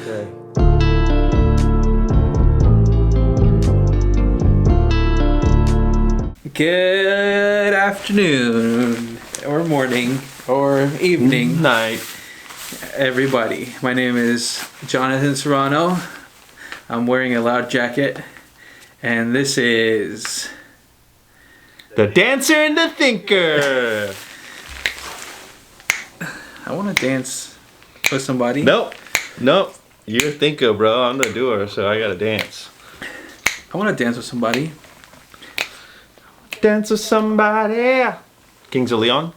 Okay. Good afternoon, or morning, or evening, Night. everybody. My name is Jonathan Serrano. I'm wearing a loud jacket, and this is The Dancer and the Thinker. I want to dance with somebody. Nope. You're a thinker, bro. I'm the doer, so I gotta dance. I want to dance with somebody. Dance with somebody. Kings of Leon.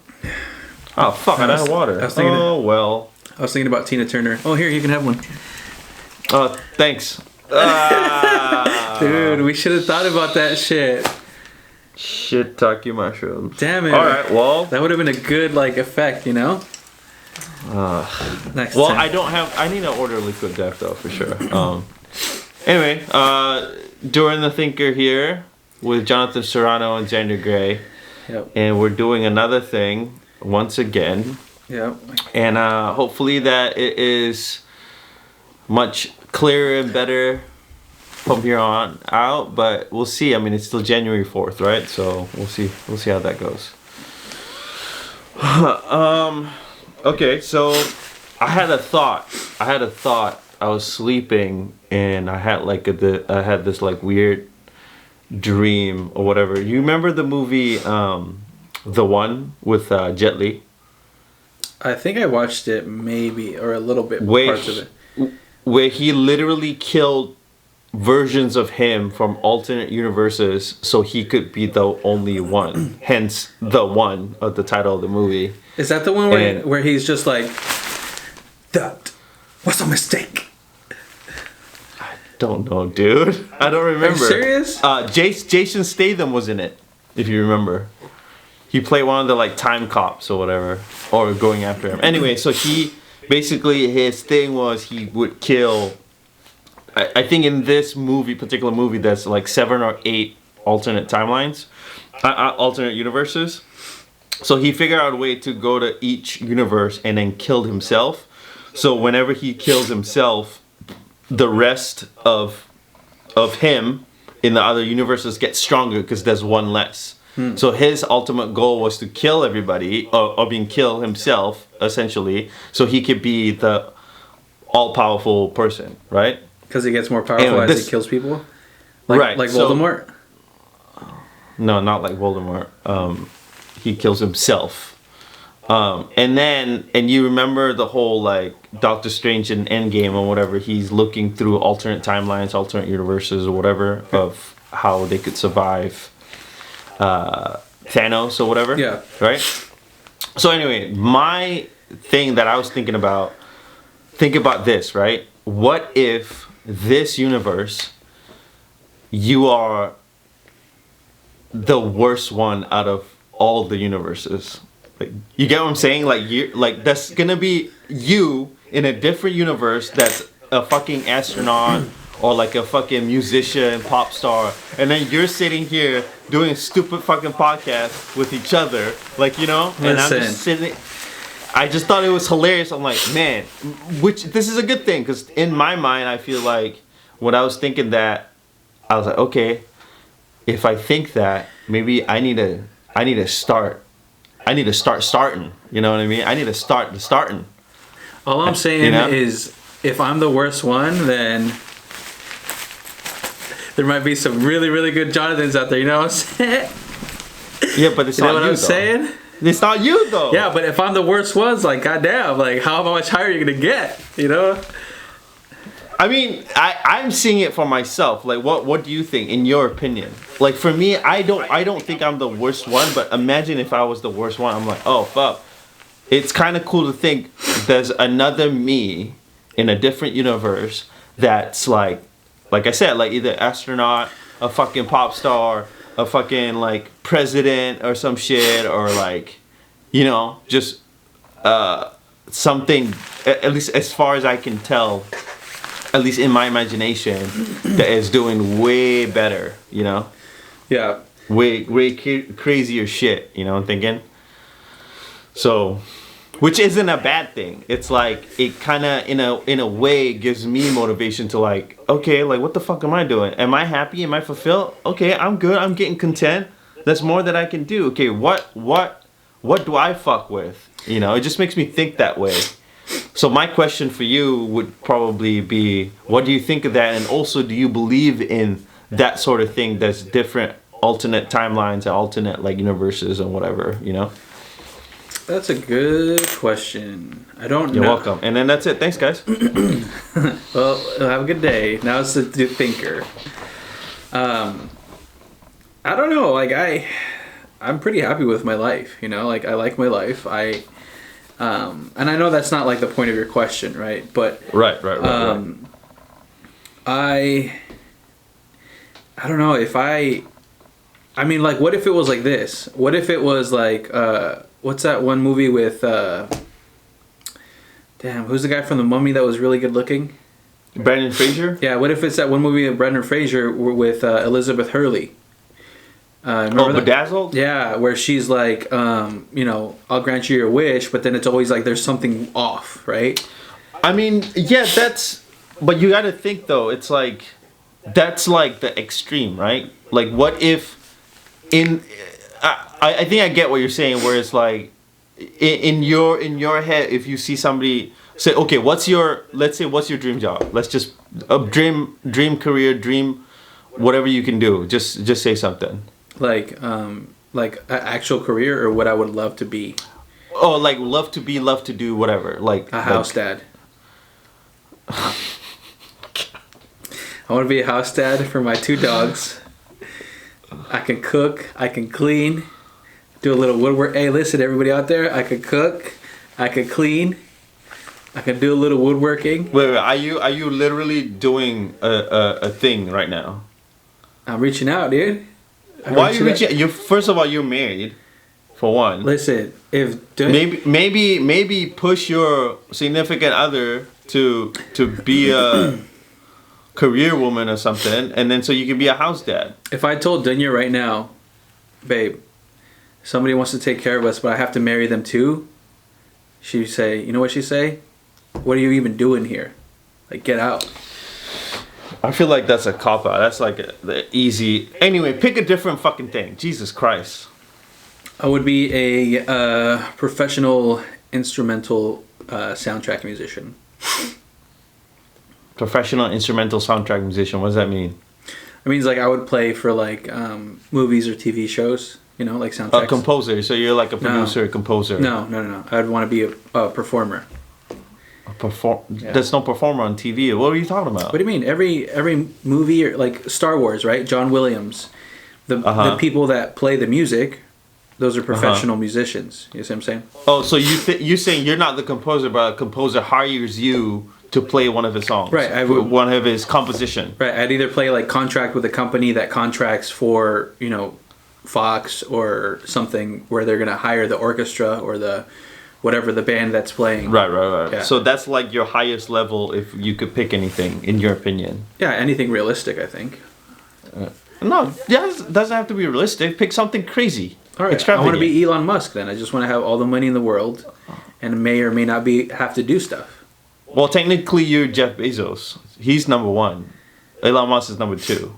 Oh fuck! I don't have water. I was thinking- Oh well. I was thinking about Tina Turner. Oh, here, you can have one. Oh, thanks. Dude, we should have thought about that shit. Shiitake mushrooms. Damn it. All right. Well. That would have been a good, effect, you know? Next Well, time. I need to order liquid death though for sure. Anyway, Doer the Thinker here with Jonathan Serrano and Xander Gray, Yep. and we're doing another thing once again, Yep. and hopefully that it is much clearer and better from here on out. But we'll see. I mean, it's still January 4th, right? So we'll see. We'll see how that goes. Okay, so I had a thought. I was sleeping and I had this weird dream or whatever. You remember the movie The One with Jet Li? I think I watched it maybe, or a little bit Where parts of it. where he literally killed versions of him from alternate universes so he could be the only one. Hence The One of the title of the movie. Is that the one where he's just like, that was a mistake? Don't know, dude. I don't remember. Are you serious? Jason Statham was in it, if you remember. He played one of the time cops or whatever, or going after him. Anyway, so he basically his thing was he would kill. I think in this particular movie, there's 7 or 8 alternate timelines, alternate universes. So he figured out a way to go to each universe and then killed himself. So whenever he kills himself, the rest of him in the other universes get stronger because there's one less. So his ultimate goal was to kill everybody, or kill himself essentially, so he could be the all-powerful person, right? Because he gets more powerful as he kills people? Right. Like Voldemort? No, not like Voldemort. He kills himself. And you remember the whole Doctor Strange in Endgame or whatever, he's looking through alternate timelines, alternate universes or whatever of how they could survive Thanos or whatever. Yeah. Right? So anyway, my thing that I was thinking about, think about this, right? What if this universe, you are the worst one out of all the universes? You get what I'm saying? That's gonna be you in a different universe that's a fucking astronaut or a fucking musician, pop star, and then you're sitting here doing a stupid fucking podcast with each other, and I'm just sitting. I just thought it was hilarious. I'm like, man, this is a good thing, because in my mind, I feel like when I was thinking that, I was like, okay, if I think that, maybe I need to start starting. You know what I mean? I need to start the starting. All I'm saying is, if I'm the worst one, then there might be some really, really good Jonathans out there. You know what I'm saying? Yeah, but it's you not know what you, I'm though. saying? It's not you, though. Yeah, but if I'm the worst ones, goddamn, how much higher are you gonna get? You know? I mean, I'm seeing it for myself. What do you think, in your opinion? For me, I don't think I'm the worst one. But imagine if I was the worst one. I'm like, oh fuck. It's kind of cool to think there's another me in a different universe that's like I said, either astronaut, a fucking pop star, a fucking president or some shit, or just something, at least as far as I can tell, at least in my imagination, that is doing way better, Yeah. way crazier shit, I'm thinking. So which isn't a bad thing. It's like it kind of in a way gives me motivation to like, okay, like what the fuck am I doing? Am I happy? Am I fulfilled? Okay, I'm good. I'm getting content. That's more that I can do. Okay, what do I fuck with? You know, it just makes me think that way. So my question for you would probably be, what do you think of that? And also, do you believe in that sort of thing? That's different alternate timelines and alternate like universes and whatever, you know? That's a good question. I don't know. You're welcome. And then that's it. Thanks, guys. Well, have a good day. Now it's the thinker. I don't know. Like I'm pretty happy with my life. You know, like I like my life. And I know that's not like the point of your question, right? But Right. I don't know if I mean, like, what if it was like this? What if it was like what's that one movie with damn, who's the guy from The Mummy that was really good looking? Brendan Fraser? Yeah, what if it's that one movie with Brendan Fraser with Elizabeth Hurley? Remember that? Bedazzled? Yeah, where she's like, you know, I'll grant you your wish, but then it's always like there's something off, right? I mean, yeah, but you gotta think though, it's like, that's like the extreme, right? Like, what if I think I get what you're saying, where it's like, in your head, if you see somebody say, okay, what's your dream job? Let's just a dream career, dream whatever you can do. Just say something. Like an actual career, or what I would love to be. Oh, like love to do whatever. Like a house dad. I want to be a house dad for my 2 dogs. I can cook. I can clean. Do a little woodwork. Hey, listen, everybody out there. I can cook. I can clean. I can do a little woodworking. Wait, are you literally doing a thing right now? I'm reaching out, dude. Why are you reaching out? You first of all, you're married, for one. Listen, maybe push your significant other to be a career woman or something, and then so you can be a house dad. If I told Dunya right now, babe, somebody wants to take care of us, but I have to marry them too, she'd say, you know what she'd say? What are you even doing here? Like, get out. I feel like that's a cop-out. That's like the easy... Anyway, pick a different fucking thing. Jesus Christ. I would be a professional instrumental soundtrack musician. Professional instrumental soundtrack musician. What does that mean? It means like I would play for like movies or TV shows. You know, like soundtracks. A composer. So you're like a producer, composer. No. I'd want to be a performer. Yeah. There's no performer on TV. What are you talking about? What do you mean? Every movie, or like Star Wars, right? John Williams, the people that play the music, those are professional musicians. You see what I'm saying? Oh, so you're saying you're not the composer, but a composer hires you to play one of his songs, right? One of his composition, right? I'd either play like contract with a company that contracts for, you know, Fox or something, where they're gonna hire the orchestra or the whatever the band that's playing. Right. Yeah. So that's like your highest level if you could pick anything, in your opinion. Yeah, anything realistic, I think. No, it doesn't have to be realistic. Pick something crazy. All right, I want to be Elon Musk then. I just want to have all the money in the world, and may or may not have to do stuff. Well, technically, you're Jeff Bezos. He's number 1. Elon Musk is number 2.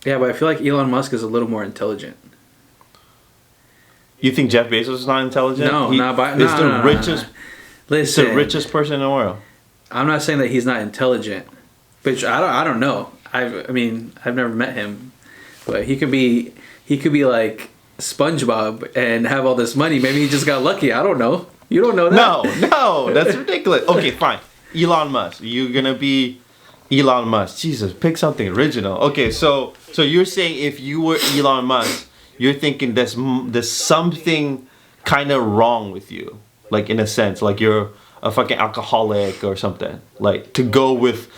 Yeah, but I feel like Elon Musk is a little more intelligent. You think Jeff Bezos is not intelligent? No, He's the richest. Listen, he's the richest person in the world. I'm not saying that he's not intelligent, but I don't know. I mean, I've never met him, but he could be like SpongeBob and have all this money. Maybe he just got lucky. I don't know. You don't know that. No, that's ridiculous. Okay, fine. Elon Musk. You're gonna be Elon Musk. Jesus, pick something original. Okay, so you're saying if you were Elon Musk, you're thinking there's something kind of wrong with you, like in a sense, like you're a fucking alcoholic or something. Like to go with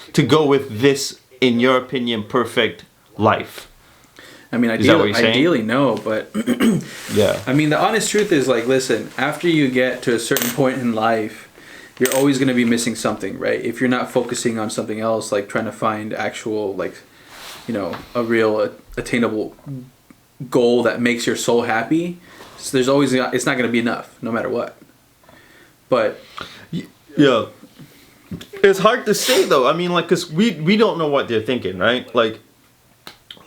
this, in your opinion, perfect life. I mean, ideally no, but yeah. I mean, the honest truth is, like, listen, after you get to a certain point in life, you're always going to be missing something, right? If you're not focusing on something else, like trying to find actual, like, you know, a real attainable goal that makes your soul happy, so there's always, it's not going to be enough, no matter what. But Yeah. It's hard to say though. I mean, like, cause we don't know what they're thinking, right? Like,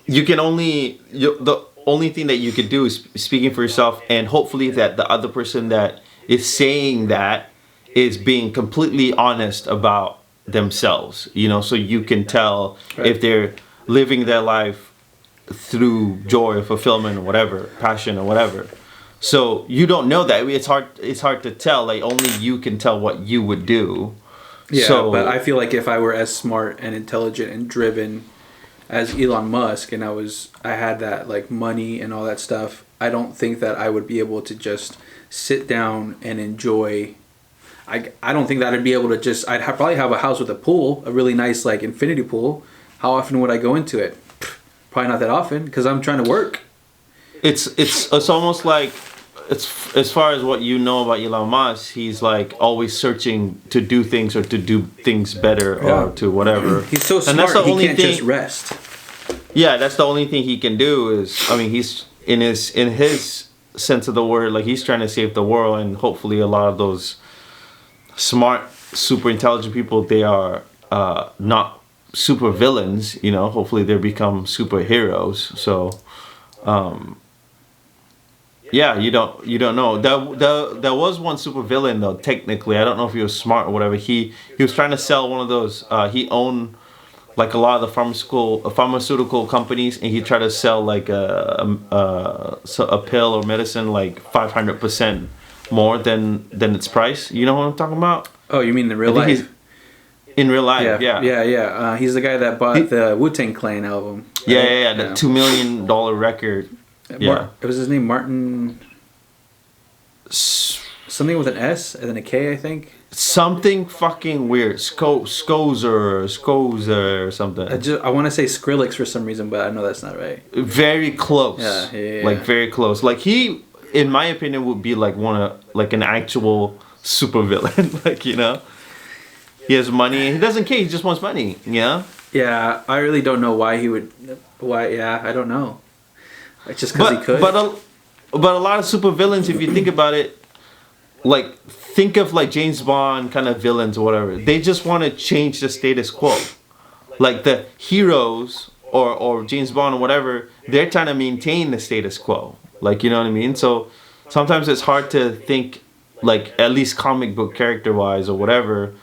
you can only the only thing that you could do is speaking for yourself, and hopefully that the other person that is saying that is being completely honest about themselves. You know, so you can tell if they're living their life through joy, fulfillment, or whatever, passion, or whatever. So you don't know that. It's hard. It's hard to tell. Like, only you can tell what you would do. yeah, So, but I feel like if I were as smart and intelligent and driven as Elon Musk, and I had that like money and all that stuff, I don't think that I would be able to just sit down and enjoy. I don't think that I'd be able to just. Probably have a house with a pool, a really nice like infinity pool. How often would I go into it? Probably not that often because I'm trying to work. it's almost like, it's as far as what you know about Elon Musk, he's like always searching to do things or to do things better or to whatever. He's so smart. And that's the he only can't thing, just rest. Yeah, that's the only thing he can do is, I mean, he's in his sense of the word, like he's trying to save the world, and hopefully a lot of those smart, super intelligent people, they are not super villains, you know. Hopefully they become superheroes. So yeah, you don't know. There was one super villain though. Technically, I don't know if he was smart or whatever. He was trying to sell one of those. He owned like a lot of the pharmaceutical companies, and he tried to sell like a pill or medicine like 500% more than its price. You know what I'm talking about? Oh, you mean in real life? In real life, yeah. He's the guy that bought the Wu-Tang Clan album. Right? Yeah. The $2 million record. Yeah. It was his name, Martin. Something with an S and then a K, I think. Something fucking weird. Scozer or something. I want to say Skrillex for some reason, but I know that's not right. Very close. Yeah. Like very close. Like he, in my opinion, would be like an actual super villain. Like, you know, he has money. He doesn't care. He just wants money. You know. Yeah, I really don't know why he would. Why? Yeah, I don't know. It's just because he could. But a lot of super villains, if you think about it, like think of like James Bond kind of villains or whatever. They just want to change the status quo. Like the heroes or James Bond or whatever, they're trying to maintain the status quo. Like, you know what I mean? So sometimes it's hard to think, like, at least comic book character wise or whatever,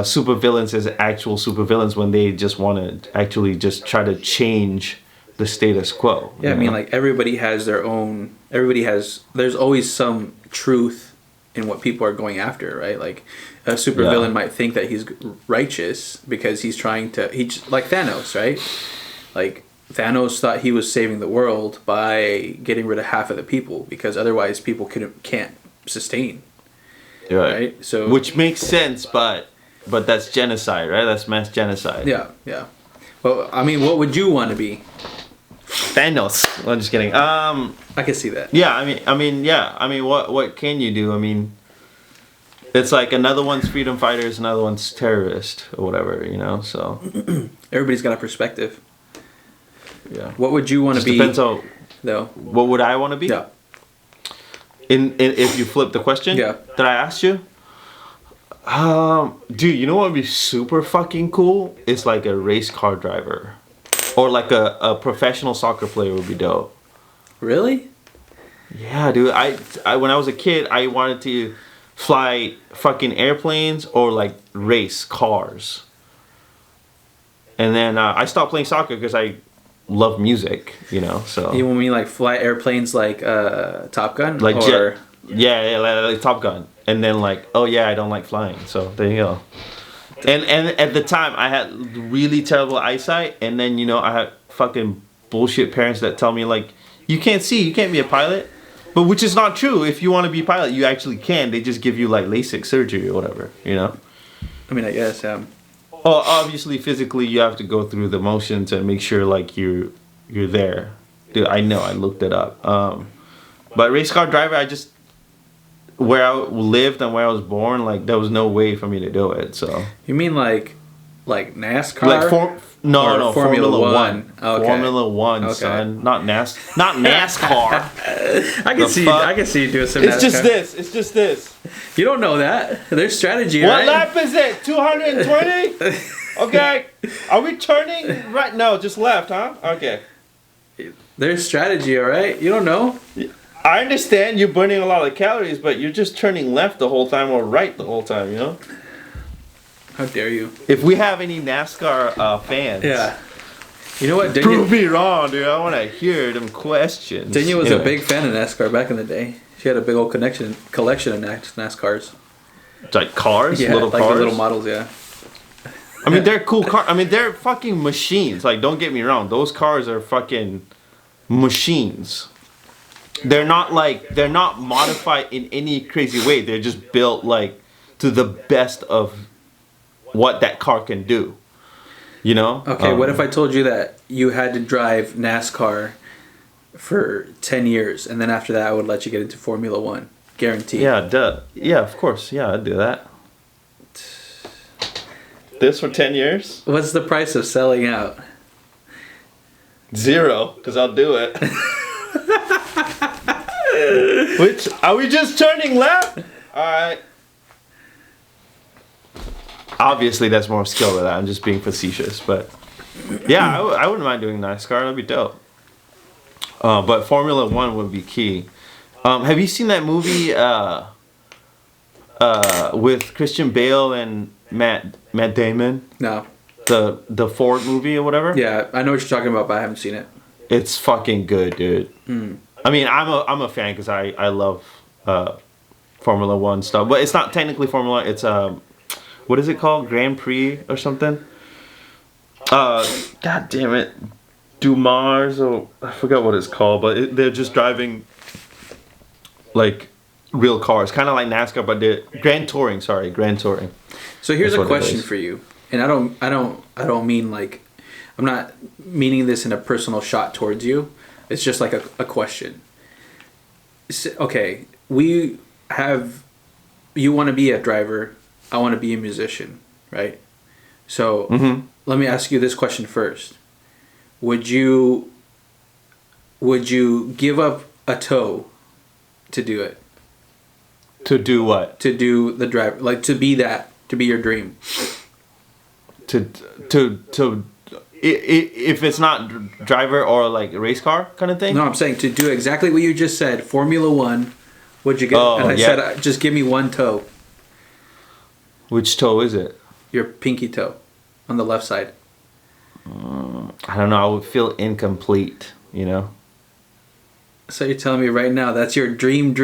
super villains as actual super villains when they just want to actually just try to change the status quo. Yeah, I mean, like everybody has their own. There's always some truth in what people are going after, right? Like a supervillain might think that he's righteous because he's trying to. Like Thanos, right? Like Thanos thought he was saving the world by getting rid of half of the people because otherwise people can't sustain. Right. So which makes sense, but that's genocide, right? That's mass genocide. Yeah. Well, I mean, what would you want to be? Thanos. I'm just kidding. I can see that. Yeah, I mean, what can you do? I mean, it's like another one's freedom fighters, another one's terrorist or whatever, you know. So everybody's got a perspective. Yeah. What would you want to be? Depends on. Though. What would I want to be? Yeah. In if you flip the question. Yeah. That I asked you. Dude, you know what would be super fucking cool? It's like a race car driver. Or like a professional soccer player would be dope. Really? Yeah, dude. I when I was a kid, I wanted to fly fucking airplanes or like race cars. And then I stopped playing soccer because I love music, you know. So you want me like fly airplanes like Top Gun, like or yeah, like Top Gun. And then like, oh yeah, I don't like flying. So there you go. And at the time, I had really terrible eyesight, and then, you know, I had fucking bullshit parents that tell me, like, you can't see, you can't be a pilot. But which is not true. If you want to be a pilot, you actually can. They just give you, like, LASIK surgery or whatever, you know? I mean, I guess, Oh, obviously, physically, you have to go through the motions and make sure, like, you're there. Dude, I know, I looked it up. But race car driver, where I lived and where I was born, like, there was no way for me to do it, so. You mean like Like NASCAR? Like Or no, Formula Formula One. One. Okay. Formula One, Okay. son. Not NASCAR. I can see you doing some It's NASCAR. just this. It's just this. You don't know that. There's strategy, What right? lap is it? 220? Okay. Are we turning right? No, just left, huh? Okay. There's strategy, all right? You don't know. I understand you're burning a lot of calories, but you're just turning left the whole time or right the whole time, you know? How dare you? If we have any NASCAR fans, Yeah. You know what? prove me wrong, dude. I want to hear them questions. Danielle was Anyway. a big fan of NASCAR back in the day. She had a big old collection of NASCARs. Like cars? Yeah, Little like cars? the little models, yeah. I mean, they're cool cars. I mean, they're fucking machines. Like, don't get me wrong. Those cars are fucking machines. They're not modified in any crazy way. They're just built like to the best of what that car can do. You know? Okay, what if I told you that you had to drive NASCAR for 10 years, and then after that I would let you get into Formula One? Guaranteed. Yeah, duh. Yeah, of course. Yeah, I'd do that. This for 10 years? What's the price of selling out? 0, because I'll do it. Which, are we just turning left? Alright. Obviously, that's more skill than that. I'm just being facetious, but yeah, I wouldn't mind doing NASCAR. That'd be dope. But Formula One would be key. Have you seen that movie with Christian Bale and Matt Damon? No. The Ford movie or whatever? Yeah, I know what you're talking about, but I haven't seen it. It's fucking good, dude. I mean, I'm a fan because I love Formula One stuff, but it's not technically Formula One. It's what is it called? Grand Prix or something? God damn it, Dumars or I forgot what it's called, but they're just driving like real cars, kind of like NASCAR, but they're Grand Touring. Sorry, Grand Touring. So here's That's a what it question is. for you, and I don't mean like, I'm not meaning this in a personal shot towards you. It's just like a question. Okay, you want to be a driver. I want to be a musician, right? So let me ask you this question first. Would you give up a toe to do it? To do what? To do the drive, like to be your dream. If it's not driver or like race car kind of thing. No, I'm saying to do exactly what you just said. Formula One. Would you get? Oh, and I yeah. said, just give me one toe. Which toe is it? Your pinky toe, on the left side. I don't know. I would feel incomplete, you know? So you're telling me right now that's your dream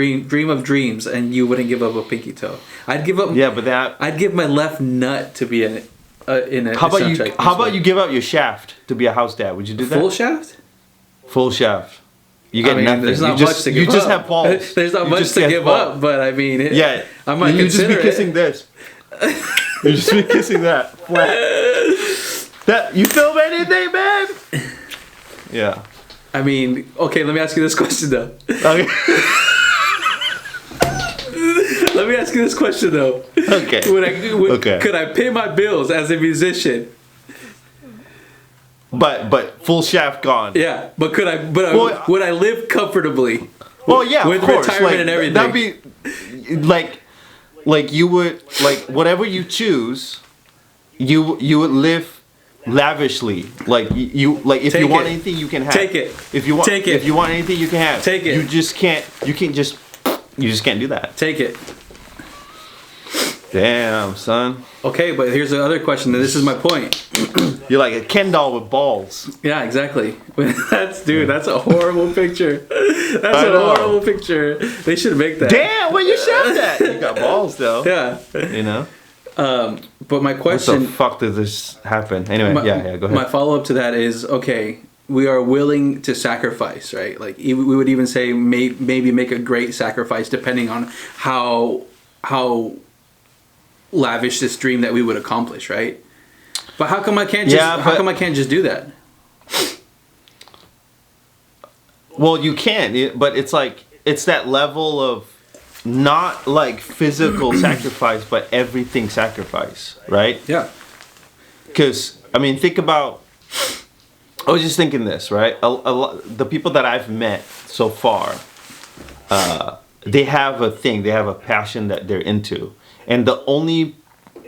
of dreams, and you wouldn't give up a pinky toe? I'd give up. Yeah, but that. I'd give my left nut to be in a. How about you? soundtrack. How about you give up your shaft to be a house dad? Would you do that? Full shaft? Full shaft. You get nothing. There's not you much just, to give you up. just have balls. There's not You much just to get give balls. up, but I mean, Yeah. I might you just consider be kissing it. this. You just be kissing that flat. That you film anything, babe? Yeah. I mean, okay. Let me ask you this question though. Okay. Let me ask you this question though. Okay. Okay. Could I pay my bills as a musician? But full shaft gone. Yeah, but could I? Well, would I live comfortably? Well, yeah, with of course. retirement Like, and everything. That'd be like you would like whatever you choose, you would live lavishly. Like you like if Take you want it. anything you can have. Take it. If you want Take it. If you want anything you can have. Take it. You just can't. You just can't do that. Take it. Damn, son. Okay, but here's the other question, and this is my point. You're like a Ken doll with balls. Yeah, exactly. That's a horrible picture. That's I a know. horrible picture. They should make that. Damn, where you shoved that? You got balls though. Yeah. You know. But my What the question, fuck did this happen? Anyway, yeah. Go ahead. my follow up to that is, okay, we are willing to sacrifice, right? Like we would even say maybe make a great sacrifice depending on how lavish this dream that we would accomplish, right? But how come I can't just how come I can't just do that? Well, you can, but it's like it's that level of not like physical sacrifice, but everything sacrifice, right? Yeah. Because I mean, think about. I was just thinking this, right? The people that I've met so far, they have a thing, they have a passion that they're into, and the only,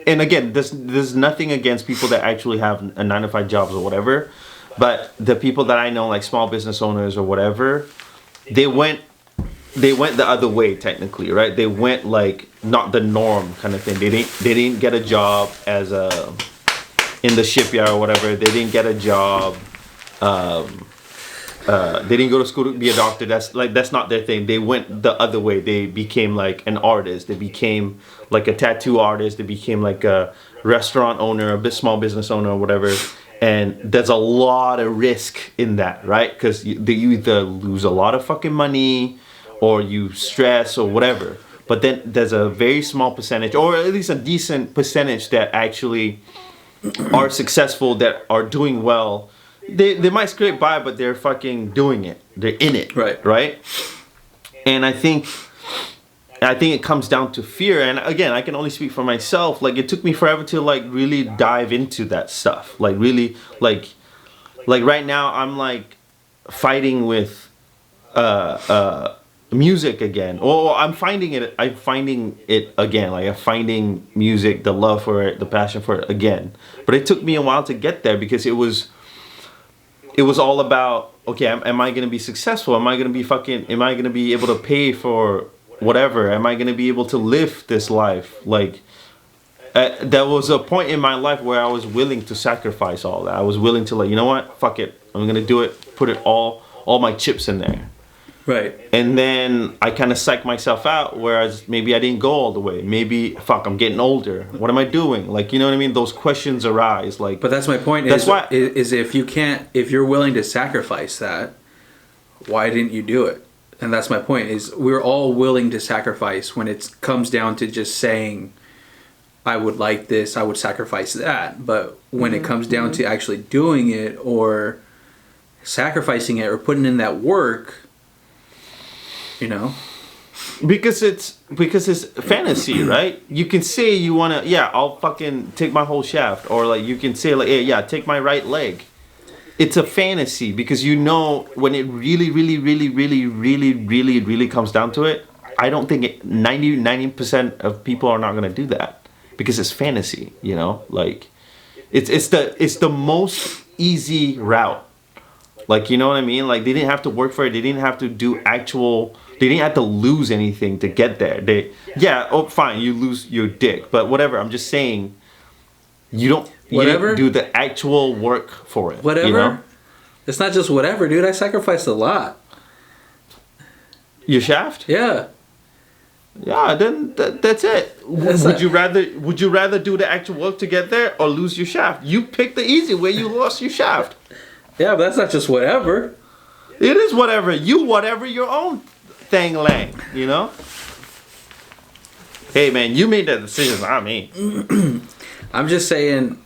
and again, there's nothing against people that actually have a 9 to 5 jobs or whatever, but the people that I know, like small business owners or whatever, they went the other way technically, right? They went like not the norm kind of thing. They didn't get a job as a in the shipyard or whatever. They didn't get a job. They didn't go to school to be a doctor. That's not their thing. They went the other way. They became like an artist. They became like a tattoo artist. They became like a restaurant owner, a small business owner or whatever. And there's a lot of risk in that, right? Because you either lose a lot of fucking money or you stress or whatever. But then there's a very small percentage, or at least a decent percentage, that actually are successful, that are doing well. They might scrape by, but they're fucking doing it. They're in it. Right? And I think it comes down to fear. And again, I can only speak for myself. Like, it took me forever to like really dive into that stuff. Like really, like right now I'm like fighting with music again. Or I'm finding it again. Like, I'm finding music, the love for it, the passion for it again. But it took me a while to get there, because it was all about, okay, am I going to be successful? Am I going to be able to pay for whatever? Am I going to be able to live this life? Like, there was a point in my life where I was willing to sacrifice all that. I was willing to, like, you know what? Fuck it. I'm going to do it. Put it all my chips in there. Right. And then I kind of psyched myself out, whereas maybe I didn't go all the way. Maybe, I'm getting older. What am I doing? Like, you know what I mean? Those questions arise. Like, but that's my point. That's why is if you're willing to sacrifice that, why didn't you do it? And that's my point. Is we're all willing to sacrifice when it comes down to just saying, I would like this, I would sacrifice that. But when it comes down to actually doing it, or sacrificing it, or putting in that work, you know, because it's fantasy, right? You can say you want to, I'll fucking take my whole shaft, or like you can say like, take my right leg. It's a fantasy, because you know when it really, really, really, really, really, really, really comes down to it, I don't think 90% of people are not going to do that, because it's fantasy, you know? Like, it's the most easy route. Like, you know what I mean? Like, they didn't have to work for it. They didn't have to they didn't have to lose anything to get there. Fine, you lose your dick, but whatever. I'm just saying, you didn't do the actual work for it. Whatever. You know? It's not just whatever, dude. I sacrificed a lot. Your shaft? Yeah. Yeah, then that's it. Would you rather do the actual work to get there, or lose your shaft? You picked the easy way. You lost your shaft. Yeah, but that's not just whatever. It is whatever. Whatever your own thing, lang. You know. Hey man, you made that decision, not me. I'm just saying.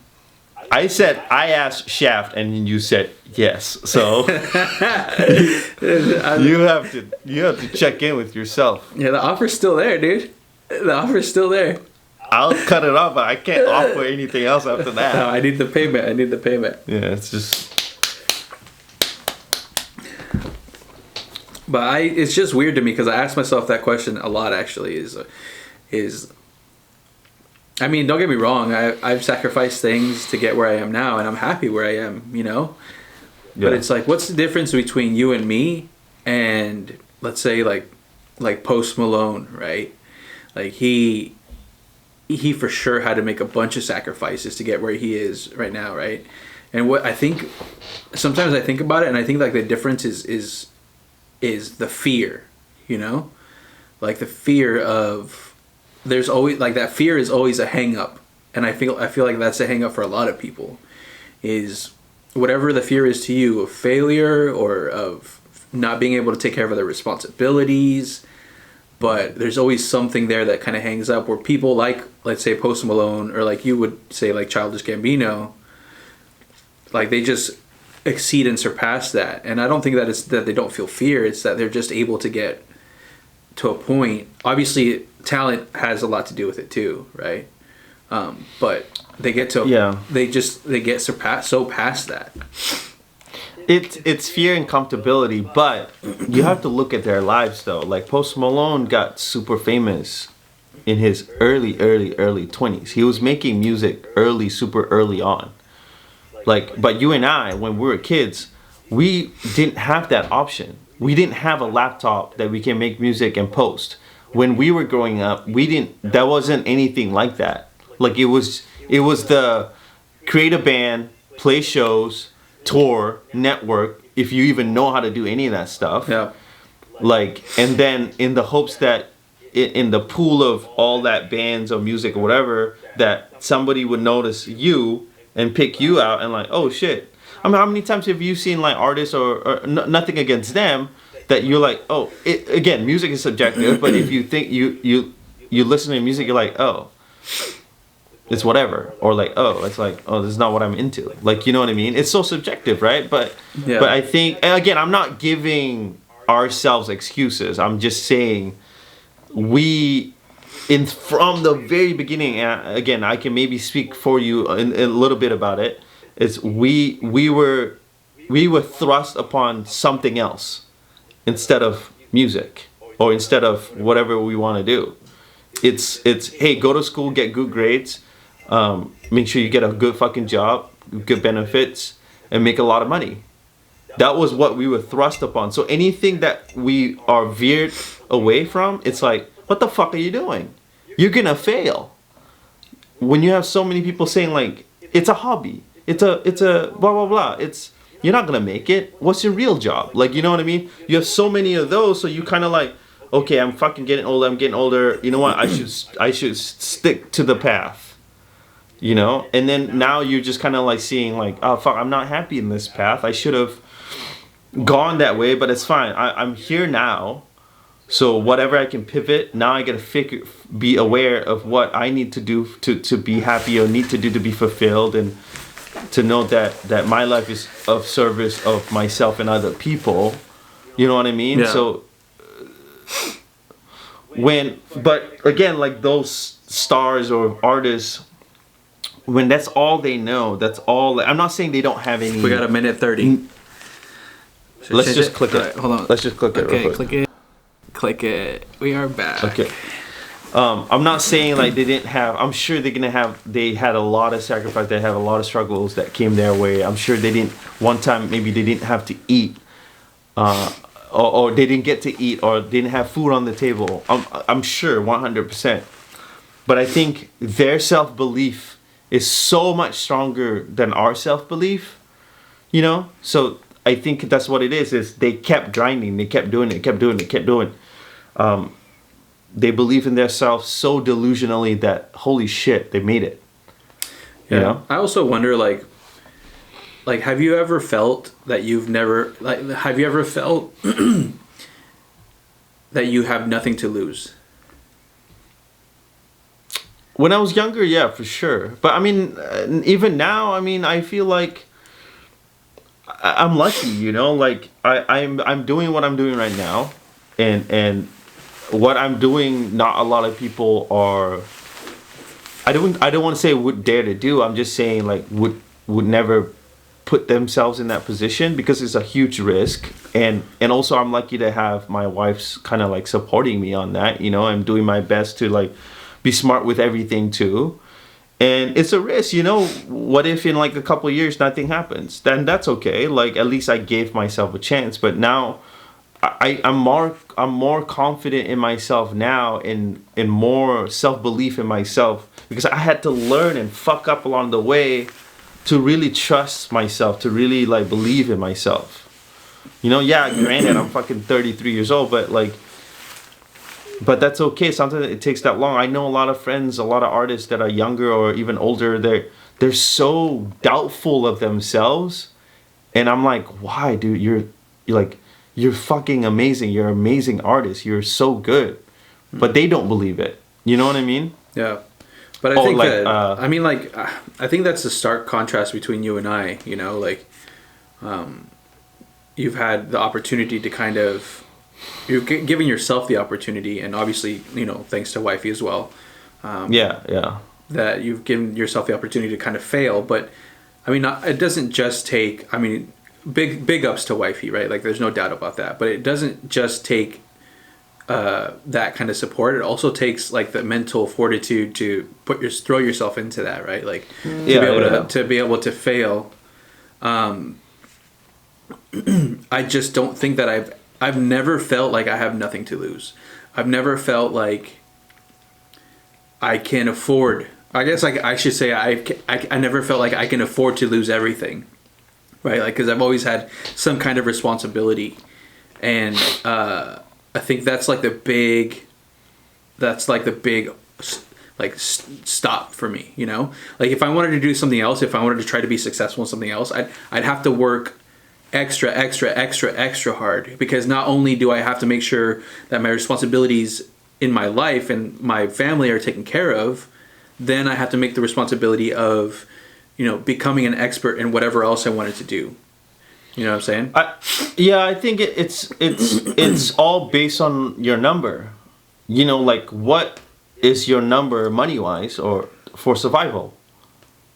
I asked shaft, and you said yes. So you have to check in with yourself. Yeah, the offer's still there, dude. The offer's still there. I'll cut it off, but I can't offer anything else after that. No, I need the payment. Yeah, it's just. But it's just weird to me, because I ask myself that question a lot. Actually, is. I mean, don't get me wrong. I've sacrificed things to get where I am now, and I'm happy where I am. You know. Yeah. But it's like, what's the difference between you and me, and let's say like Post Malone, right? Like he for sure had to make a bunch of sacrifices to get where he is right now, right? And what I think, sometimes I think about it, and I think like the difference is the fear, you know, like the fear of. There's always like that fear is always a hang up, and I feel like that's a hang up for a lot of people, is whatever the fear is to you of failure or of not being able to take care of other responsibilities, but there's always something there that kind of hangs up, where people like, let's say Post Malone, or like you would say like Childish Gambino, like they just exceed and surpass that. And I don't think that it's that they don't feel fear, it's that they're just able to get to a point. Obviously talent has a lot to do with it too, right? But they get to they get so past that. It's fear and comfortability, but you have to look at their lives though. Like Post Malone got super famous in his early 20s. He was making music super early on. Like, but you and I, when we were kids, we didn't have that option. We didn't have a laptop that we can make music and post. When we were growing up, there wasn't anything like that. Like it was the create a band, play shows, tour, network, if you even know how to do any of that stuff. Yeah. Like, and then in the hopes that in the pool of all that bands or music or whatever, that somebody would notice you and pick you out and like, oh shit. I mean, how many times have you seen like artists or nothing against them that you're like, oh, again, music is subjective, but if you think you listen to music, you're like, oh, it's whatever, or like, oh, it's like, oh, this is not what I'm into. Like, you know what I mean? It's so subjective, right? But I think, again, I'm not giving ourselves excuses. I'm just saying from the very beginning, again, I can maybe speak for you in a little bit about it. It's we were thrust upon something else instead of music or instead of whatever we want to do. It's hey, go to school, get good grades, make sure you get a good fucking job, good benefits, and make a lot of money. That was what we were thrust upon. So anything that we are veered away from, it's like, what the fuck are you doing? You're gonna fail. When you have so many people saying like, it's a hobby, it's a blah blah blah, you're not gonna make it. What's your real job? Like, you know what I mean? You have so many of those, so you kind of like, okay, I'm fucking getting older. You know what? I should stick to the path. You know? And then now you're just kind of like seeing like, oh fuck, I'm not happy in this path. I should have gone that way, but it's fine. I'm here now. So whatever I can pivot, now I gotta be aware of what I need to do to be happy or need to do to be fulfilled, and to know that my life is of service of myself and other people. You know what I mean? Yeah. So but again, like those stars or artists, when that's all they know, that's all. I'm not saying they don't have any. We got a minute 30. Let's just click it. Right, hold on. Let's just click it. Okay, real quick. click it. We are back. Okay. I'm not saying like they didn't have. I'm sure they had a lot of sacrifice. They had a lot of struggles that came their way. I'm sure they didn't. One time maybe they didn't have to eat. Or they didn't get to eat, or didn't have food on the table. I'm sure 100%. But I think their self-belief is so much stronger than our self-belief, you know? So I think that's what it is they kept grinding, they kept doing it. They believe in themselves so delusionally that, holy shit, they made it. Yeah. You know? I also wonder, like, have you ever felt that have you ever felt that you have nothing to lose? When I was younger, yeah, for sure. But I mean, even now, I mean, I feel like I'm lucky, you know. Like I'm doing what I'm doing right now, and what I'm doing, not a lot of people are. I don't want to say would dare to do. I'm just saying like would never put themselves in that position, because it's a huge risk, and also I'm lucky to have my wife's kind of like supporting me on that. You know, I'm doing my best to like be smart with everything too, and it's a risk. You know, what if in like a couple of years nothing happens? Then that's okay. Like at least I gave myself a chance. But now I'm more confident in myself now, and more self-belief in myself, because I had to learn and fuck up along the way to really trust myself, to really like believe in myself. You know, yeah, granted I'm fucking 33 years old, but that's okay. Sometimes it takes that long. I know a lot of friends, a lot of artists that are younger or even older, they're so doubtful of themselves, and I'm like, why, dude? You're fucking amazing. You're an amazing artist. You're so good. But they don't believe it. You know what I mean? Yeah. But I think I think that's the stark contrast between you and I, you know, like, you've had the opportunity to kind of, you've given yourself the opportunity, and obviously, you know, thanks to wifey as well. Yeah. that you've given yourself the opportunity to kind of fail. But I mean, it doesn't just take. I mean, big ups to wifey, right? Like, there's no doubt about that. But it doesn't just take that kind of support. It also takes like the mental fortitude to throw yourself into that, right? Like to be able to fail. I just don't think that I've never felt like I have nothing to lose. I've never felt like I can afford. I guess I should say I never felt like I can afford to lose everything, right? Like, because I've always had some kind of responsibility, and I think that's like the big stop for me, you know? Like, if I wanted to do something else, if I wanted to try to be successful in something else, I'd have to work extra hard, because not only do I have to make sure that my responsibilities in my life and my family are taken care of, then I have to make the responsibility of, you know, becoming an expert in whatever else I wanted to do. You know what I'm saying? I think it's all based on your number. You know, like, what is your number money-wise or for survival?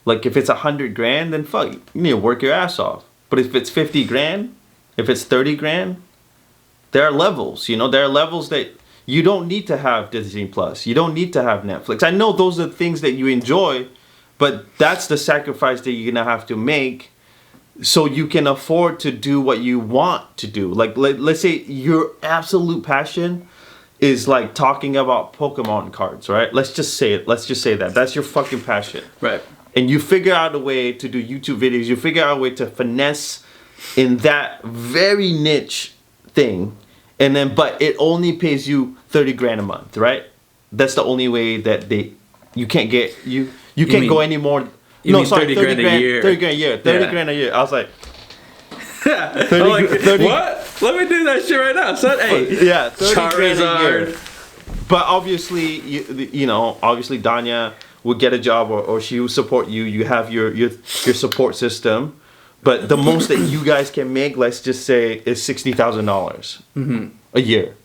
Like, if it's 100 grand, then fuck, you need to work your ass off. But if it's 50 grand, if it's 30 grand, there are levels, you know, there are levels that you don't need to have Disney Plus. You don't need to have Netflix. I know those are the things that you enjoy, but that's the sacrifice that you're going to have to make so you can afford to do what you want to do. Like, let's say your absolute passion is like talking about Pokemon cards, right? Let's just say it. Let's just say that. That's your fucking passion. Right. And you figure out a way to do YouTube videos. You figure out a way to finesse in that very niche thing. And then, but it only pays you 30 grand a month, right? That's the only way that you can't get, you can't go any more. You mean 30 grand a year. 30 grand a year. 30 grand a year. I was like, 30, what? Let me do that shit right now, son. Hey, yeah, 30 grand a year. Charizard. But obviously, you know, obviously Danya would get a job, or she will support you. You have your support system. But the most that you guys can make, let's just say, is $60,000 a year.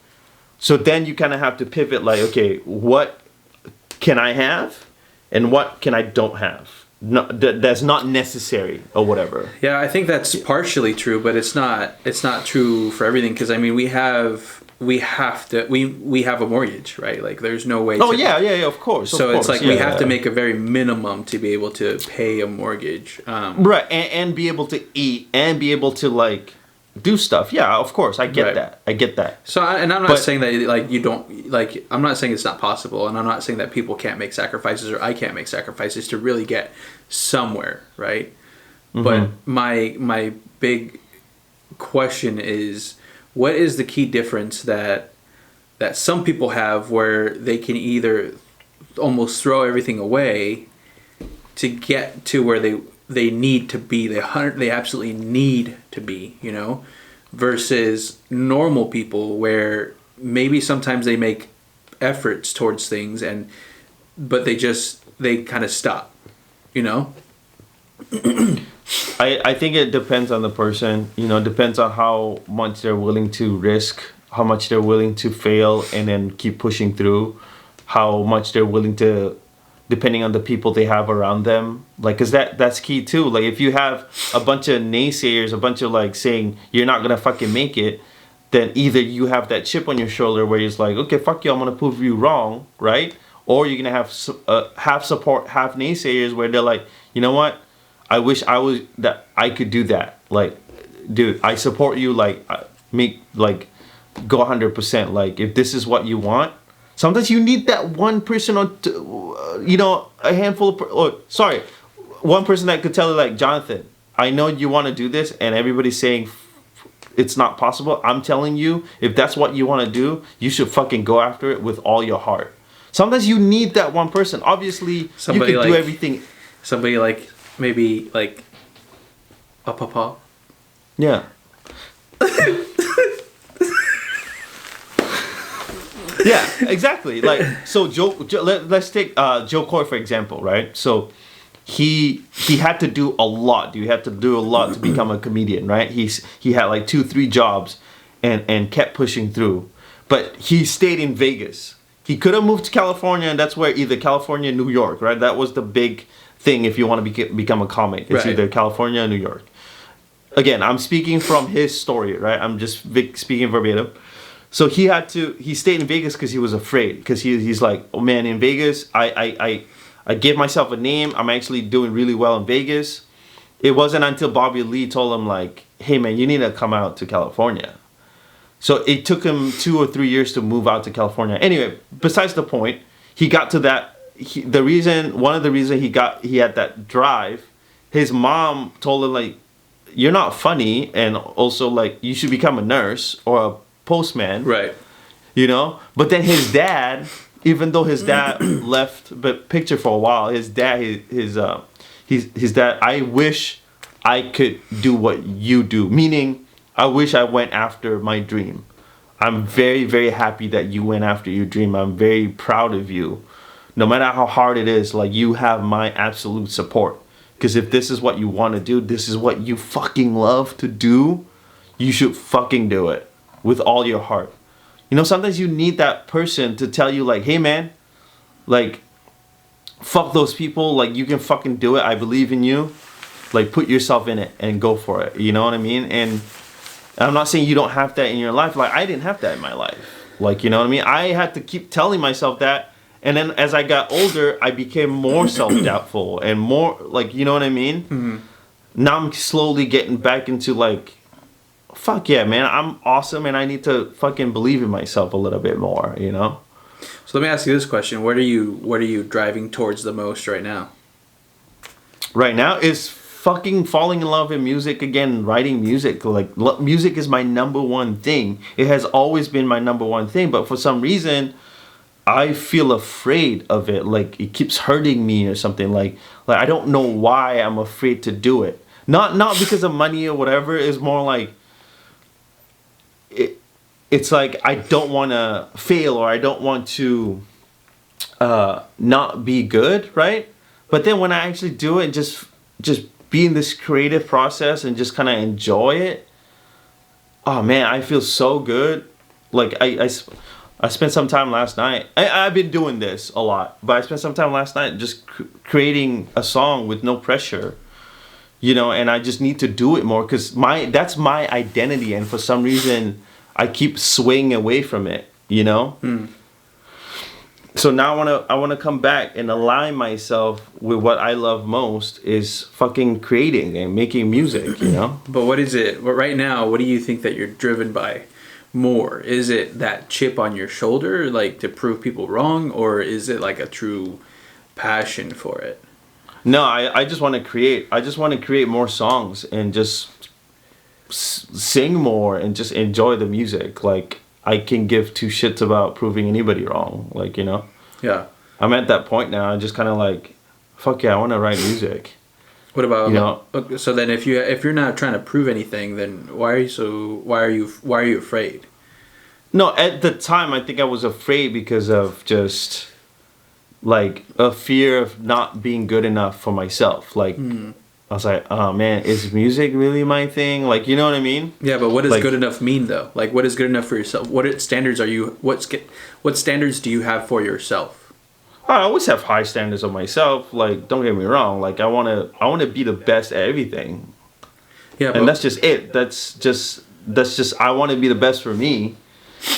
So then you kind of have to pivot, like, okay, what can I have, and what can I don't have? No, that's not necessary or whatever. Yeah, I think that's partially true, but it's not true for everything, because I mean, we have a mortgage, right? Like, there's no way. Yeah, of course. So of it's course, like we have to make a very minimum to be able to pay a mortgage, right? And be able to eat and be able to like do stuff. Yeah, of course, I get that. I get that. So, and I'm not saying that like you don't like. I'm not saying it's not possible, and I'm not saying that people can't make sacrifices or I can't make sacrifices to really get somewhere, right? Mm-hmm. But my big question is, what is the key difference that some people have where they can either almost throw everything away to get to where they need to be, they absolutely need to be, you know, versus normal people where maybe sometimes they make efforts towards things but they kind of stop, you know? I think it depends on the person, you know, depends on how much they're willing to risk, how much they're willing to fail and then keep pushing through, how much they're willing to, depending on the people they have around them. Like, cause that's key too. Like, if you have a bunch of naysayers, a bunch of like saying you're not gonna fucking make it, then either you have that chip on your shoulder where it's like, okay, fuck you, I'm gonna prove you wrong, right? Or you're gonna have half support, half naysayers where they're like, you know what? I wish I could do that. Like, dude, I support you. Like, go 100%. Like, if this is what you want, sometimes you need that one person you know, a handful of, one person that could tell you, like, Jonathan, I know you want to do this, and everybody's saying it's not possible. I'm telling you, if that's what you want to do, you should fucking go after it with all your heart. Sometimes you need that one person. Obviously, somebody you can do everything. Somebody like, maybe like a papa. Yeah. Yeah, exactly. Like, so let's take Joe Coy for example, right? So he had to do a lot. You had to do a lot to become a comedian, right? He had like 2-3 jobs and kept pushing through. But he stayed in Vegas. He could have moved to California, and that's where either California or New York, right? That was the big thing if you want to become a comic. It's Right. either California or New York. Again, I'm speaking from his story, right? I'm just speaking verbatim. So he stayed in Vegas because he was afraid. Because he's like, oh man, in Vegas, I gave myself a name. I'm actually doing really well in Vegas. It wasn't until Bobby Lee told him like, hey man, you need to come out to California. So it took him 2 or 3 years to move out to California. Anyway, besides the point, he got to that. One of the reasons he had that drive, his mom told him like, you're not funny, and also like you should become a nurse or a postman, Right. you know. But then his dad, even though his dad left the picture for a while, his dad, his dad. I wish I could do what you do, meaning I wish I went after my dream. I'm very, very happy that you went after your dream. I'm very proud of you. No matter how hard it is, like you have my absolute support. Because if this is what you want to do, this is what you fucking love to do, you should fucking do it with all your heart. You know, sometimes you need that person to tell you like, hey man, like, fuck those people. Like, you can fucking do it. I believe in you. Like, put yourself in it and go for it. You know what I mean? And I'm not saying you don't have that in your life. Like, I didn't have that in my life. Like, you know what I mean? I had to keep telling myself that. And then as I got older, I became more self-doubtful and more, like, you know what I mean? Mm-hmm. Now I'm slowly getting back into, like, fuck yeah, man. I'm awesome, and I need to fucking believe in myself a little bit more, you know? So let me ask you this question. What are you driving towards the most right now? Right now is fucking falling in love with music again, writing music. Like, music is my number one thing. It has always been my number one thing, but for some reason, I feel afraid of it. Like, it keeps hurting me or something. Like I don't know why I'm afraid to do it. Not because of money or whatever. It's more like it's like I don't want to fail, or I don't want to not be good, right? But then when I actually do it, just be in this creative process and just kind of enjoy it, oh man, I feel so good. Like I spent some time last night. I've been doing this a lot, but I spent some time last night just creating a song with no pressure, you know. And I just need to do it more because that's my identity, and for some reason I keep swaying away from it, you know. So now I wanna come back and align myself with what I love most, is fucking creating and making music, you know. But what is it? But right now, what do you think that you're driven by more? Is it that chip on your shoulder, like to prove people wrong, or is it like a true passion for it? No, I just want to create. I just want to create more songs and just sing more and just enjoy the music. Like, I can give two shits about proving anybody wrong. Like, you know? Yeah. I'm at that point now. I'm just kind of like, fuck yeah, I want to write music. What about, you know? So then if you're not trying to prove anything, then why are you afraid? No, at the time I think I was afraid because of just like a fear of not being good enough for myself. Like, I was like, oh man, is music really my thing? Like, you know what I mean? Yeah, but what does like, good enough mean though? Like, what is good enough for yourself? What standards do you have for yourself? I always have high standards of myself. Like, don't get me wrong. Like, I wanna be the best at everything. Yeah, and that's just it. That's just I want to be the best for me,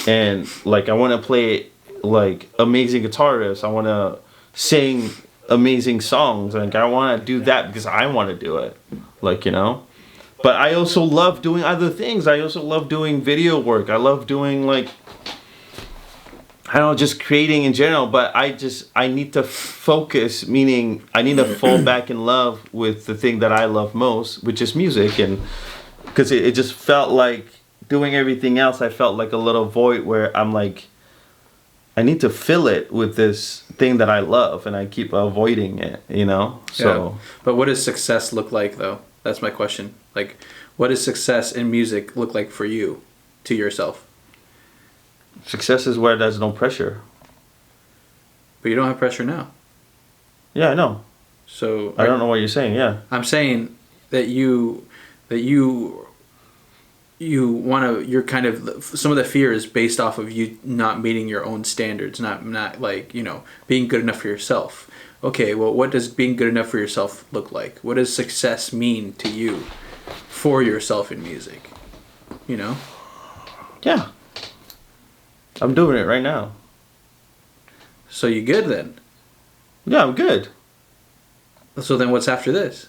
and like I want to play like amazing guitar riffs. I want to sing amazing songs. Like, I want to do that because I want to do it. Like, you know. But I also love doing other things. I also love doing video work. I love doing like, I don't know, just creating in general. But I need to focus, meaning I need to fall back in love with the thing that I love most, which is music. And because it just felt like doing everything else, I felt like a little void where I'm like, I need to fill it with this thing that I love, and I keep avoiding it, you know? So. Yeah. But what does success look like, though? That's my question. Like, what does success in music look like for you, to yourself? Success is where there's no pressure. But you don't have pressure now. Yeah, I know. So. I don't know what you're saying, yeah. I'm saying that you you're kind of, some of the fear is based off of you not meeting your own standards, not like, being good enough for yourself. Okay, well, what does being good enough for yourself look like? What does success mean to you for yourself in music? Yeah. I'm doing it right now. So you good then? Yeah, I'm good. So then what's after this?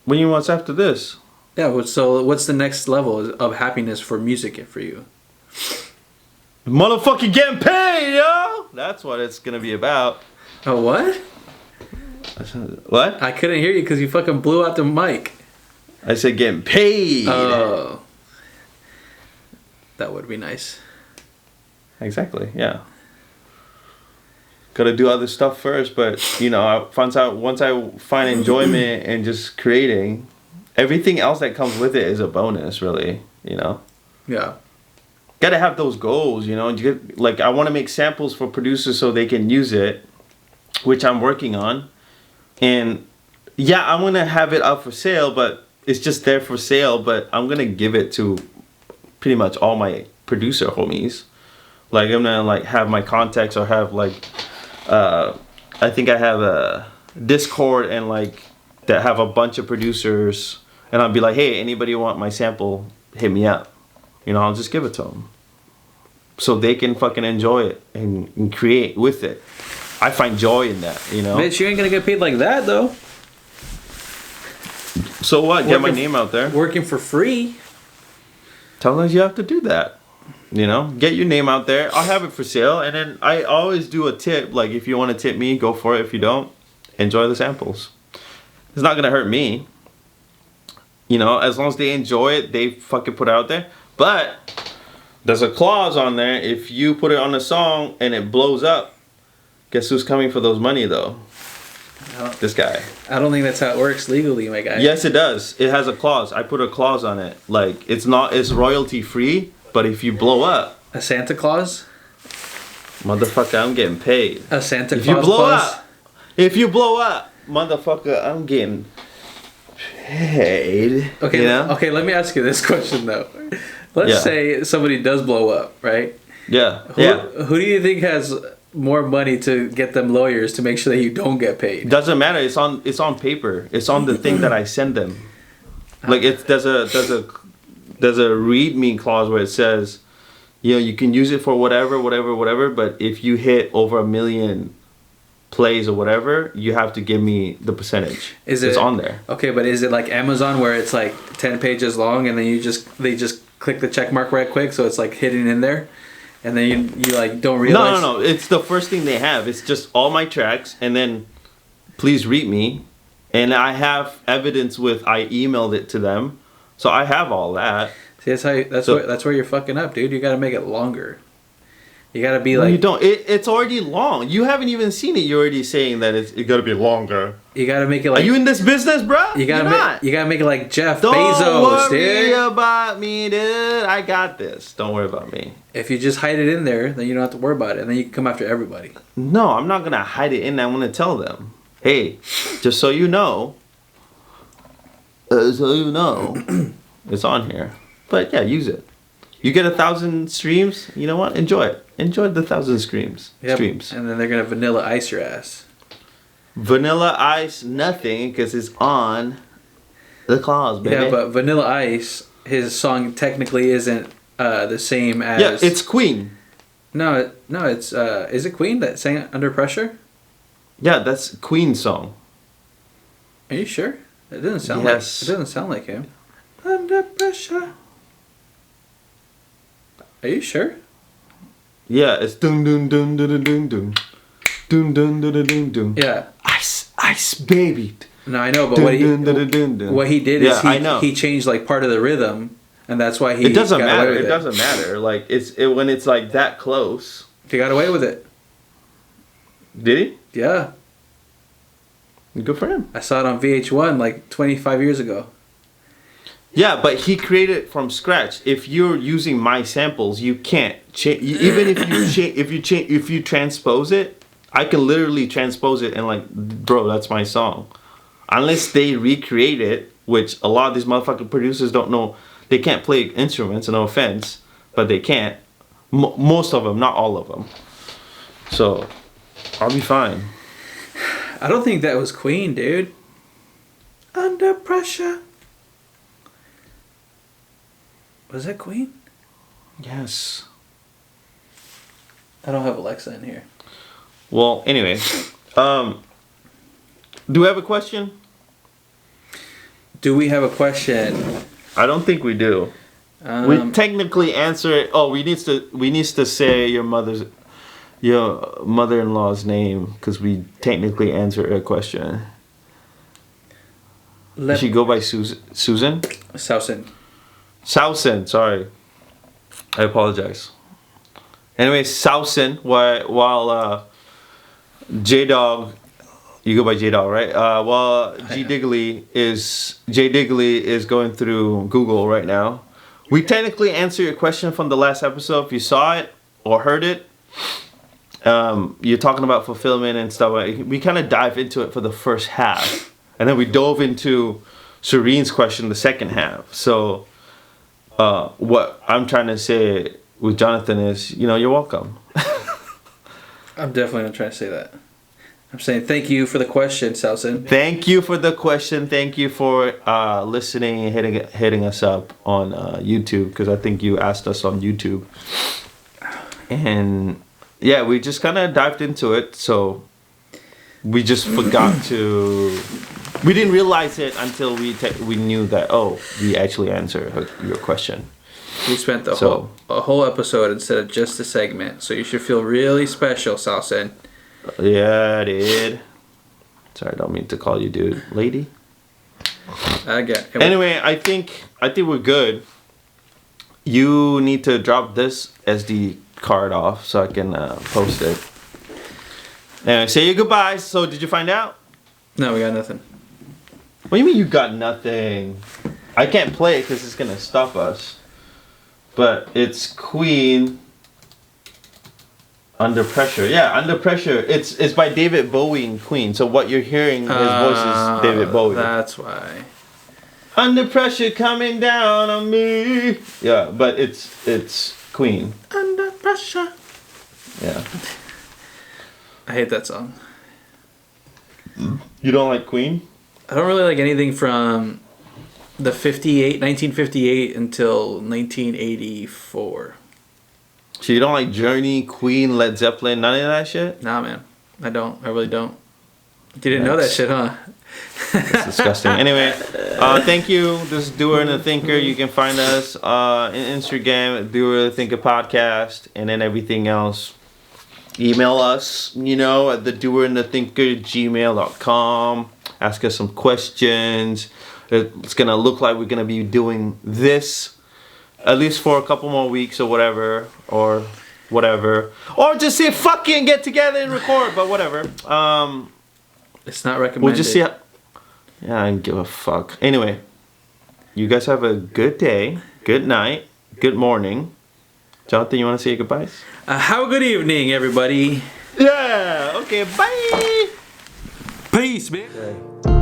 What do you want after this? Yeah, so what's the next level of happiness for music for you? Motherfucking getting paid, yo! That's what it's gonna be about. Oh, what? What? I couldn't hear you because you fucking blew out the mic. I said getting paid. Oh. That would be nice. Exactly, yeah. Gotta do other stuff first, but once I find enjoyment in just creating, everything else that comes with it is a bonus, really. Yeah. Gotta have those goals, like I want to make samples for producers so they can use it, which I'm working on, and yeah, I'm gonna have it up for sale, but it's just there for sale. But I'm gonna give it to pretty much all my producer homies. Like I'm gonna have my contacts or have I think I have a Discord and that have a bunch of producers, and I'll be like, hey, anybody want my sample, hit me up. I'll just give it to them so they can fucking enjoy it and create with it. I find joy in that, Bitch, you ain't gonna get paid like that though. So what? Get my name out there. Working for free. Tell us you have to do that. Get your name out there. I'll have it for sale, and then I always do a tip. Like if you want to tip me, go for it. If you don't, enjoy the samples. It's not gonna hurt me. As long as they enjoy it, they fucking put it out there. But there's a clause on there. If you put it on a song and it blows up, guess who's coming for those money though? This guy. I don't think that's how it works legally, my guy. Yes, it does. It has a clause. I put a clause on it. Like it's royalty free. But if you blow up, a Santa Claus, motherfucker, I'm getting paid. A Santa Claus. If you blow up, motherfucker, I'm getting paid. Okay, okay. Let me ask you this question though. Let's say somebody does blow up, right? Yeah. Who do you think has more money to get them lawyers to make sure that you don't get paid? Doesn't matter. It's on paper. It's on the thing that I send them. Like there's a readme clause where it says, you can use it for whatever, but if you hit over 1 million plays or whatever, you have to give me the percentage. It's on there. Okay, but is it like Amazon where it's like 10 pages long and then they just click the check mark right quick so it's like hidden in there? And then you like don't realize? No. It's the first thing they have. It's just all my tracks and then please read me. And I have evidence I emailed it to them. So I have all that. See, that's where you're fucking up, dude. You got to make it longer. You got to be like. You don't. It's already long. You haven't even seen it. You're already saying that it got to be longer. You got to make it like. Are you in this business, bro? You got to make it like Jeff Don't Bezos, dude. Don't worry about me, dude. I got this. Don't worry about me. If you just hide it in there, then you don't have to worry about it, and then you can come after everybody. No, I'm not gonna hide it in there. I'm gonna tell them, hey, just so you know. It's on here. But yeah, use it. You get 1,000 streams, you know what? Enjoy it. Enjoy the 1,000 streams. And then they're gonna vanilla ice your ass. Vanilla ice nothing because it's on the clause, baby. Yeah, but Vanilla Ice, his song technically isn't the same as. Yeah, it's Queen. No, it's is it Queen that sang Under Pressure? Yeah, that's Queen's song. Are you sure? It doesn't sound like. It doesn't sound like him. Under pressure. Are you sure? Yeah, it's dun dun dun dun dun dun dun dun dun dun dun. Yeah. Ice baby. No, I know, but what he did is he changed like part of the rhythm, and that's why he. It doesn't matter. It doesn't matter. Like when it's like that close. He got away with it. Did he? Yeah. Good for him. I saw it on VH1 like 25 years ago. Yeah, but he created it from scratch. If you're using my samples, you can't change. Even if you transpose it, I can literally transpose it and like, bro, that's my song. Unless they recreate it, which a lot of these motherfucking producers don't know. they can't play instruments. No offense, but they can't. Most of them, not all of them. So I'll be fine. I don't think that was Queen, dude. Under Pressure. Was that Queen? Yes. I don't have Alexa in here. Well, anyway, do we have a question? Do we have a question? I don't think we do. We technically answer it. Oh, we needs to say your mother-in-law's name because we technically answer a question. Does she go by Susan? Sausen. Sausen, sorry. I apologize. Anyway, Sausen, while J-Dog, you go by J-Dog, right? While J Diggly is going through Google right now. We technically answer your question from the last episode. If you saw it or heard it, you're talking about fulfillment and stuff. We kind of dive into it for the first half. And then we dove into Serene's question the second half. So what I'm trying to say with Jonathan is, you're welcome. I'm definitely not trying to say that. I'm saying thank you for the question, Sausen. Thank you for the question. Thank you for listening and hitting us up on YouTube, because I think you asked us on YouTube. And yeah, we just kind of dived into it. So we just forgot to... We didn't realize it until we knew that, we actually answered your question. We spent a whole episode instead of just a segment. So you should feel really special, Sausen. Yeah, dude. Sorry, I don't mean to call you dude. Lady? I get it. Anyway, I think we're good. You need to drop this SD card off so I can post it. Anyway, say your goodbyes. So, did you find out? No, we got nothing. What do you mean you got nothing? I can't play it because it's going to stop us. But it's Queen... Under Pressure. Yeah, Under Pressure. It's by David Bowie and Queen. So what you're hearing, his voice is David Bowie. That's why. Under Pressure coming down on me. Yeah, but it's Queen. Under Pressure. Yeah. I hate that song. You don't like Queen? I don't really like anything from the 1958 until 1984. So you don't like Journey, Queen, Led Zeppelin, none of that shit? Nah, man. I don't. I really don't. You didn't know that shit, huh? That's disgusting. Anyway, thank you. This is Doer and the Thinker. You can find us on Instagram at Doer the Thinker Podcast, and then everything else. Email us, at the Doer and the Thinker gmail.com. Ask us some questions. It's gonna look like we're gonna be doing this at least for a couple more weeks or whatever. Or just say fuck it and get together and record, but whatever. It's not recommended. We'll just see how... Yeah, I don't give a fuck. Anyway, you guys have a good day, good night, good morning. Jonathan, you want to say goodbyes? Have a good evening, everybody. Yeah, okay, bye. Peace, man.